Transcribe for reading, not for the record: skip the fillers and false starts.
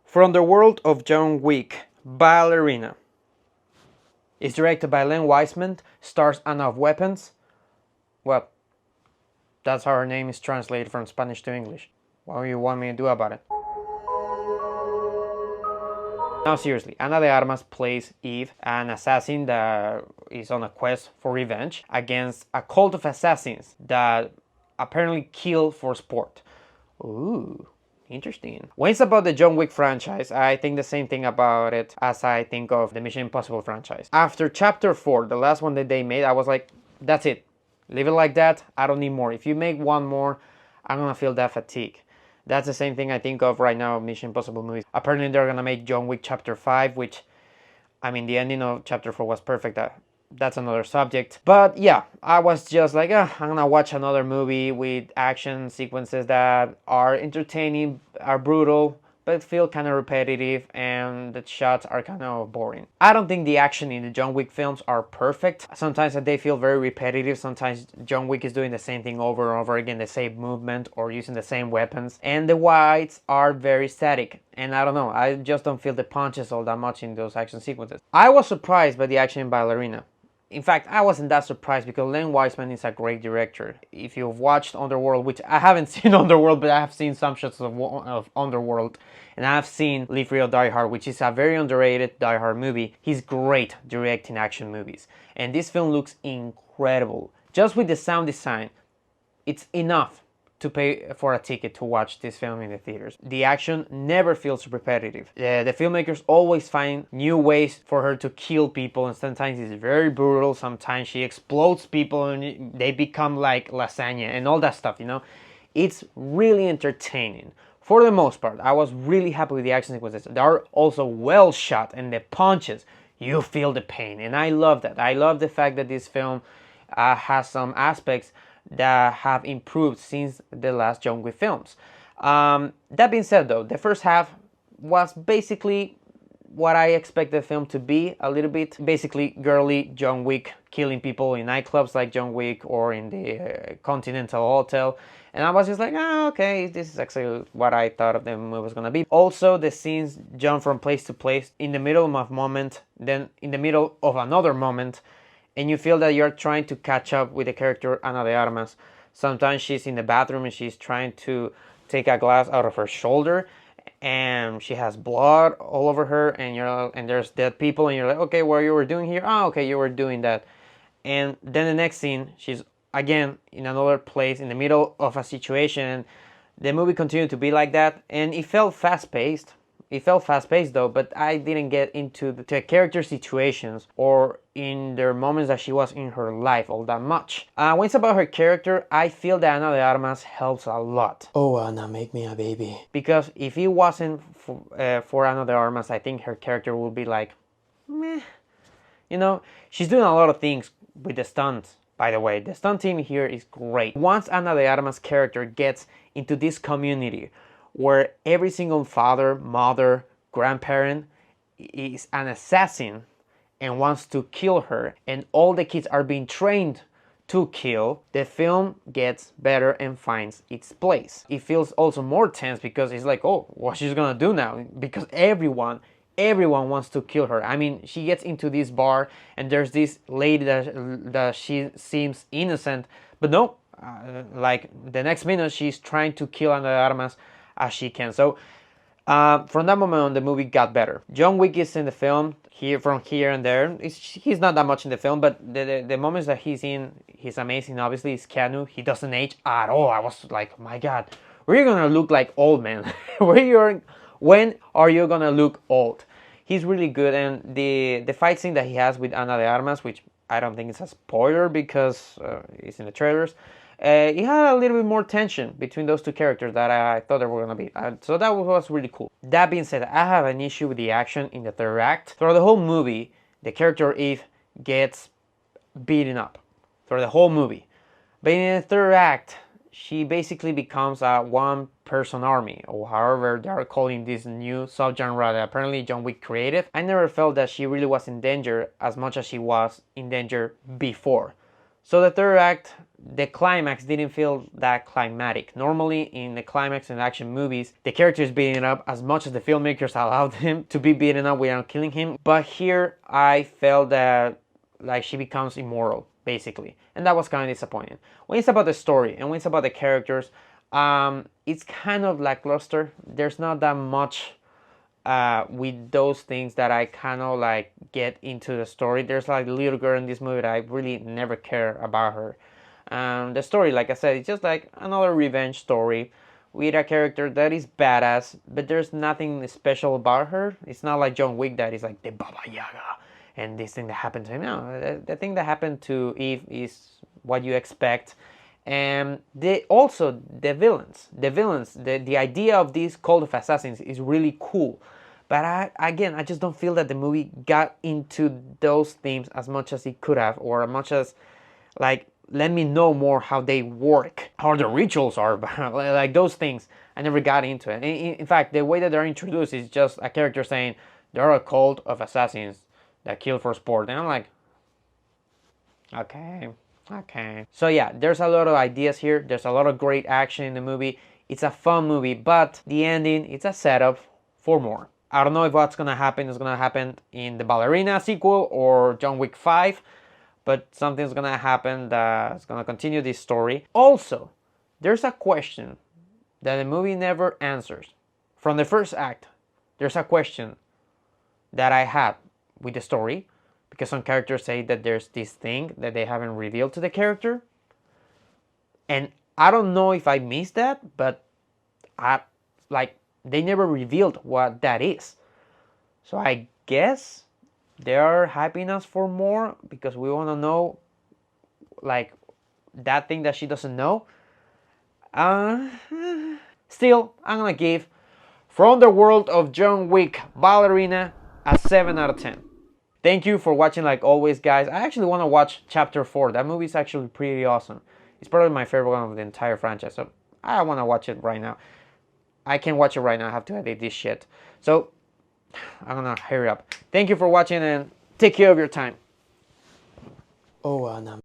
From the world of John Wick, Ballerina. It's directed by Len Wiseman, stars Ana of Weapons. Well, that's how her name is translated from Spanish to English. What do you want me to do about it? Now seriously, Ana de Armas plays Eve, an assassin that is on a quest for revenge against a cult of assassins that apparently kill for sport. Ooh. Interesting. When it's about the John Wick franchise, I think the same thing about it as I think of the Mission Impossible franchise. After chapter 4, the last one that they made, I was like, that's it. Leave it like that. I don't need more. If you make one more, I'm gonna feel that fatigue. That's the same thing I think of right now of Mission Impossible movies. Apparently they're gonna make John Wick chapter 5, which, I mean, the ending of chapter 4 was perfect. That's another subject. But yeah, I was just like, I'm gonna watch another movie with action sequences that are entertaining, are brutal, but feel kind of repetitive, and the shots are kind of boring. I don't think the action in the John Wick films are perfect. Sometimes they feel very repetitive. Sometimes John Wick is doing the same thing over and over again, the same movement or using the same weapons. And the fights are very static. And I don't know, I just don't feel the punches all that much in those action sequences. I was surprised by the action in Ballerina. In fact, I wasn't that surprised because Len Wiseman is a great director. If you've watched Underworld, which I haven't seen Underworld, but I have seen some shots of Underworld, and I've seen Live Free or Die Hard, which is a very underrated Die Hard movie. He's great directing action movies. And this film looks incredible. Just with the sound design, it's enough to pay for a ticket to watch this film in the theaters. The action never feels repetitive. The filmmakers always find new ways for her to kill people, and sometimes it's very brutal, sometimes she explodes people and they become like lasagna and all that stuff, you know? It's really entertaining. For the most part, I was really happy with the action sequences. They are also well shot, and the punches, you feel the pain, and I love that. I love the fact that this film has some aspects that have improved since the last John Wick films. That being said though, the first half was basically what I expected the film to be, a little bit. Basically girly John Wick killing people in nightclubs like John Wick or in the Continental Hotel. And I was just like, okay, this is actually what I thought of the movie was gonna be. Also, the scenes jump from place to place in the middle of a moment, then in the middle of another moment, and you feel that you're trying to catch up with the character Ana de Armas. Sometimes she's in the bathroom and she's trying to take a glass out of her shoulder, and she has blood all over her, and there's dead people, and you're like, okay, what you were doing here? Oh, okay, you were doing that. And then the next scene, she's again in another place in the middle of a situation. The movie continued to be like that, and it felt fast-paced. It felt fast-paced though, but I didn't get into the character situations or in their moments that she was in her life all that much. When it's about her character, I feel that Ana de Armas helps a lot. Oh, Ana, make me a baby. Because if it wasn't for Ana de Armas, I think her character would be like, meh. You know, she's doing a lot of things with the stunts. By the way, the stunt team here is great. Once Ana de Armas' character gets into this community where every single father, mother, grandparent is an assassin and wants to kill her, and all the kids are being trained to kill, the film gets better and finds its place. It feels also more tense because it's like, oh, what she's gonna do now? Because everyone wants to kill her. I mean, she gets into this bar and there's this lady that she seems innocent, but no, like the next minute she's trying to kill Ana de Armas as she can. So from that moment on, the movie got better. John Wick is in the film from here and there. He's not that much in the film, but the moments that he's in, he's amazing. Obviously, it's Keanu. He doesn't age at all. I was like, oh my God, we're gonna look like old men. When are you gonna look old? He's really good, and the fight scene that he has with Ana de Armas, which I don't think it's a spoiler because it's in the trailers, it had a little bit more tension between those two characters that I thought there were going to be. So that was really cool. That being said, I have an issue with the action in the third act. Throughout the whole movie, the character Eve gets beaten up. Throughout the whole movie. But in the third act, she basically becomes a one-person army, or however they are calling this new subgenre that apparently John Wick created. I never felt that she really was in danger as much as she was in danger before. So the third act the climax didn't feel that climatic. Normally in the climax in action movies, the character is beaten up as much as the filmmakers allowed him to be beaten up without killing him. But here I felt that like she becomes immortal basically, and that was kind of disappointing. When it's about the story and when it's about the characters, it's kind of lackluster. There's not that much with those things that I kind of like get into the story. There's like a little girl in this movie that I really never care about her. The story, like I said, it's just like another revenge story with a character that is badass, but there's nothing special about her. It's not like John Wick that is like the Baba Yaga and this thing that happened to him. No, the thing that happened to Eve is what you expect. And also the villains, the idea of this cult of assassins is really cool. But I just don't feel that the movie got into those themes as much as it could have, or as much as like let me know more how they work, how the rituals are, like those things. I never got into it. In fact, the way that they're introduced is just a character saying they're a cult of assassins that kill for sport, and I'm like, okay. So yeah, there's a lot of ideas here. There's a lot of great action in the movie. It's a fun movie, but the ending, it's a setup for more. I don't know if what's gonna happen is gonna happen in the Ballerina sequel or John Wick 5, but something's gonna happen that's gonna continue this story. Also, there's a question that the movie never answers. From the first act, there's a question that I had with the story, because some characters say that there's this thing that they haven't revealed to the character. And I don't know if I missed that, but they never revealed what that is. So I guess they are hyping us for more because we want to know like that thing that she doesn't know. Still, I'm gonna give From the World of John Wick Ballerina a 7 out of 10. Thank you for watching like always, guys. I actually want to watch Chapter 4. That movie is actually pretty awesome. It's probably my favorite one of the entire franchise. So I want to watch it right now. I can't watch it right now. I have to edit this shit. So I'm going to hurry up. Thank you for watching and take care of your time. Oh, Ana.